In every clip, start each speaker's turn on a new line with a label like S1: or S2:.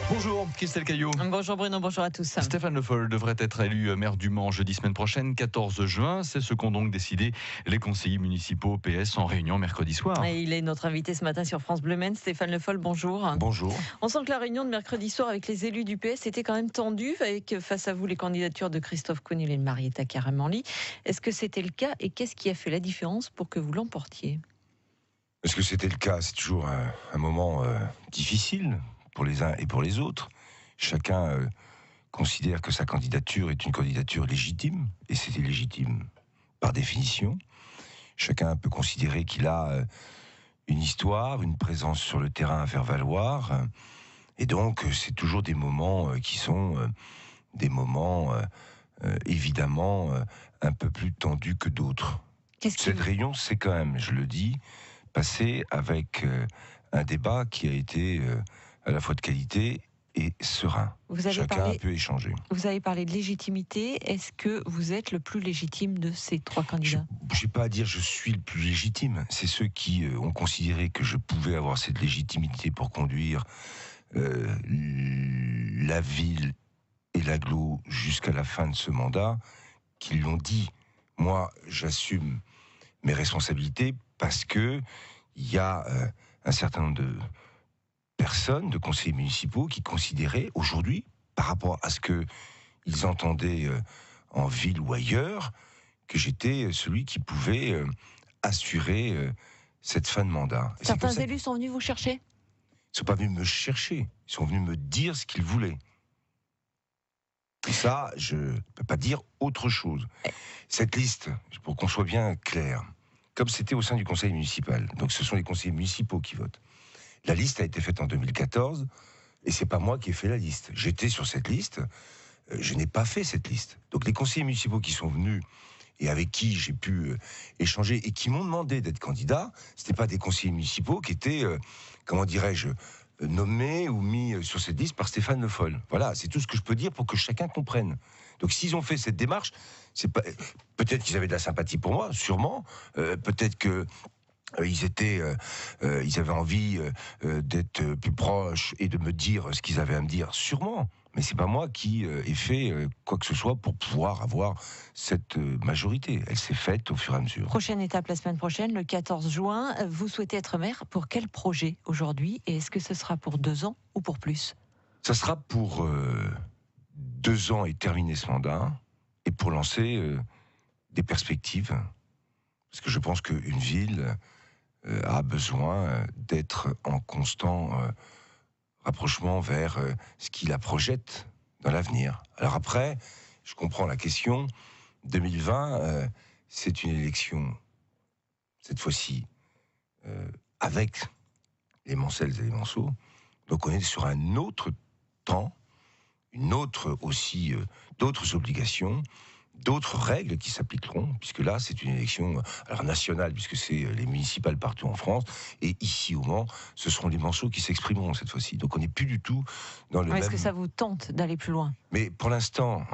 S1: Bonjour, Christelle Caillot.
S2: Bonjour Bruno, bonjour à tous.
S1: Stéphane Le Foll devrait être élu maire du Mans jeudi semaine prochaine, 14 juin. C'est ce qu'ont donc décidé les conseillers municipaux PS en réunion mercredi soir.
S2: Et il est notre invité ce matin sur France Bleu Maine. Stéphane Le Foll, bonjour.
S3: Bonjour.
S2: On sent que la réunion de mercredi soir avec les élus du PS était quand même tendue, avec face à vous les candidatures de Christophe Conil et de Marietta Caramanli. Est-ce que c'était le cas et qu'est-ce qui a fait la différence pour que vous l'emportiez ?
S3: Est-ce que c'était le cas ? C'est toujours un moment difficile pour les uns et pour les autres. Chacun considère que sa candidature est une candidature légitime, et c'était légitime par définition. Chacun peut considérer qu'il a une histoire, une présence sur le terrain à faire valoir, et donc c'est toujours des moments qui sont des moments évidemment un peu plus tendus que d'autres. Cette réunion, c'est quand même, je le dis, passé avec un débat qui a été à la fois de qualité et serein. Chacun a pu échanger.
S2: Vous avez parlé de légitimité. Est-ce que vous êtes le plus légitime de ces trois candidats ?
S3: Je n'ai pas à dire je suis le plus légitime. C'est ceux qui ont considéré que je pouvais avoir cette légitimité pour conduire la ville et l'agglo jusqu'à la fin de ce mandat, qui l'ont dit. Moi, j'assume mes responsabilités parce que il y a un certain nombre de personnes, de conseillers municipaux qui considéraient aujourd'hui, par rapport à ce que ils entendaient en ville ou ailleurs, que j'étais celui qui pouvait assurer cette fin de mandat.
S2: Certains élus sont venus vous chercher ?
S3: Ils ne sont pas venus me chercher, ils sont venus me dire ce qu'ils voulaient. Et ça, je ne peux pas dire autre chose. Cette liste, pour qu'on soit bien clair, comme c'était au sein du conseil municipal, donc ce sont les conseillers municipaux qui votent. La liste a été faite en 2014, et c'est pas moi qui ai fait la liste. J'étais sur cette liste, je n'ai pas fait cette liste. Donc les conseillers municipaux qui sont venus, et avec qui j'ai pu échanger, et qui m'ont demandé d'être candidat, c'était pas des conseillers municipaux qui étaient, comment dirais-je, nommés ou mis sur cette liste par Stéphane Le Foll. Voilà, c'est tout ce que je peux dire pour que chacun comprenne. Donc s'ils ont fait cette démarche, c'est pas peut-être qu'ils avaient de la sympathie pour moi, sûrement. Peut-être que ils avaient envie d'être plus proches et de me dire ce qu'ils avaient à me dire, sûrement. Mais c'est pas moi qui ai fait quoi que ce soit pour pouvoir avoir cette majorité. Elle s'est faite au fur et à mesure.
S2: Prochaine étape la semaine prochaine, le 14 juin. Vous souhaitez être maire pour quel projet aujourd'hui ? Et est-ce que ce sera pour 2 ans ou pour plus ?
S3: Ça sera pour 2 ans et terminer ce mandat, et pour lancer des perspectives. Parce que je pense qu'une ville a besoin d'être en constant rapprochement vers ce qui la projette dans l'avenir. Alors après, je comprends la question. 2020, c'est une élection, cette fois-ci, avec les Mancelles et les Manceaux. Donc on est sur un autre temps, une autre aussi, d'autres obligations, d'autres règles qui s'appliqueront, puisque là, c'est une élection nationale, puisque c'est les municipales partout en France, et ici au Mans, ce seront les Manceaux qui s'exprimeront cette fois-ci. Donc on n'est plus du tout dans le même...
S2: Est-ce que ça vous tente d'aller plus loin ?
S3: Mais pour l'instant,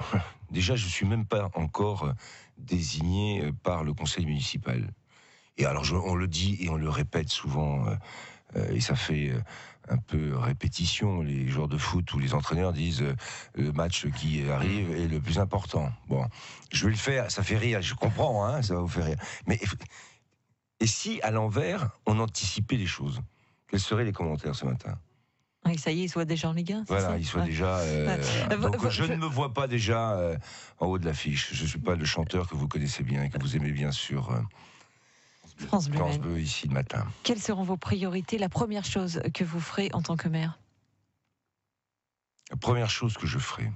S3: déjà, je ne suis même pas encore désigné par le conseil municipal. Et alors, on le dit et on le répète souvent, et ça fait un peu répétition, les joueurs de foot ou les entraîneurs disent le match qui arrive est le plus important. Bon, je vais le faire, ça fait rire, je comprends, hein, ça va vous faire rire. Mais et si, à l'envers, on anticipait les choses ? Quels seraient les commentaires ce matin ?
S2: Oui, ça y est, il soit déjà en Ligue 1.
S3: Voilà, il soit déjà... donc je ne me vois pas déjà en haut de l'affiche. Je ne suis pas le chanteur que vous connaissez bien et que vous aimez bien sur... France Bleu ici le matin.
S2: Quelles seront vos priorités ? La première chose que vous ferez en tant que maire ?
S3: La première chose que je ferai,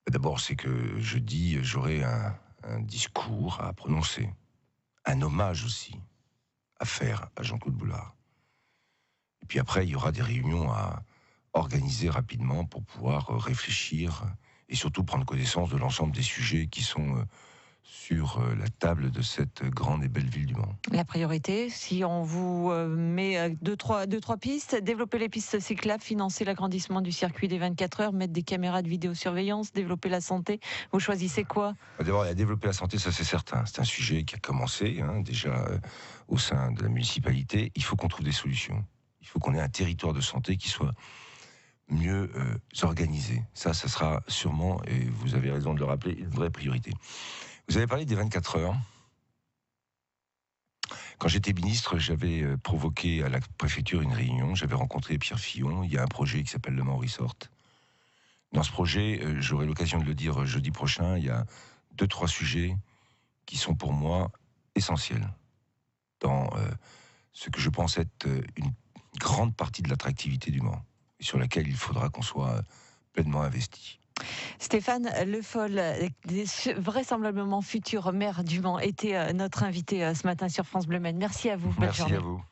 S3: d'abord, c'est que jeudi, j'aurai un discours à prononcer, un hommage aussi à faire à Jean-Claude Boulard. Et puis après, il y aura des réunions à organiser rapidement pour pouvoir réfléchir et surtout prendre connaissance de l'ensemble des sujets qui sont sur la table de cette grande et belle ville du Mans.
S2: La priorité, si on vous met deux, trois pistes, développer les pistes cyclables, financer l'agrandissement du circuit des 24 heures, mettre des caméras de vidéosurveillance, développer la santé, vous choisissez quoi ?
S3: D'abord, développer la santé, ça c'est certain. C'est un sujet qui a commencé déjà au sein de la municipalité. Il faut qu'on trouve des solutions. Il faut qu'on ait un territoire de santé qui soit mieux organisé. Ça sera sûrement, et vous avez raison de le rappeler, une vraie priorité. Vous avez parlé des 24 heures. Quand j'étais ministre, j'avais provoqué à la préfecture une réunion, j'avais rencontré Pierre Fillon, il y a un projet qui s'appelle Le Mans Resort. Dans ce projet, j'aurai l'occasion de le dire jeudi prochain, il y a 2-3 sujets qui sont pour moi essentiels dans ce que je pense être une grande partie de l'attractivité du Mans, et sur laquelle il faudra qu'on soit pleinement investi.
S2: Stéphane Le Foll, vraisemblablement futur maire du Mans, était notre invité ce matin sur France Bleu Maine. Merci à vous. Belle
S3: Merci
S2: journée.
S3: à vous.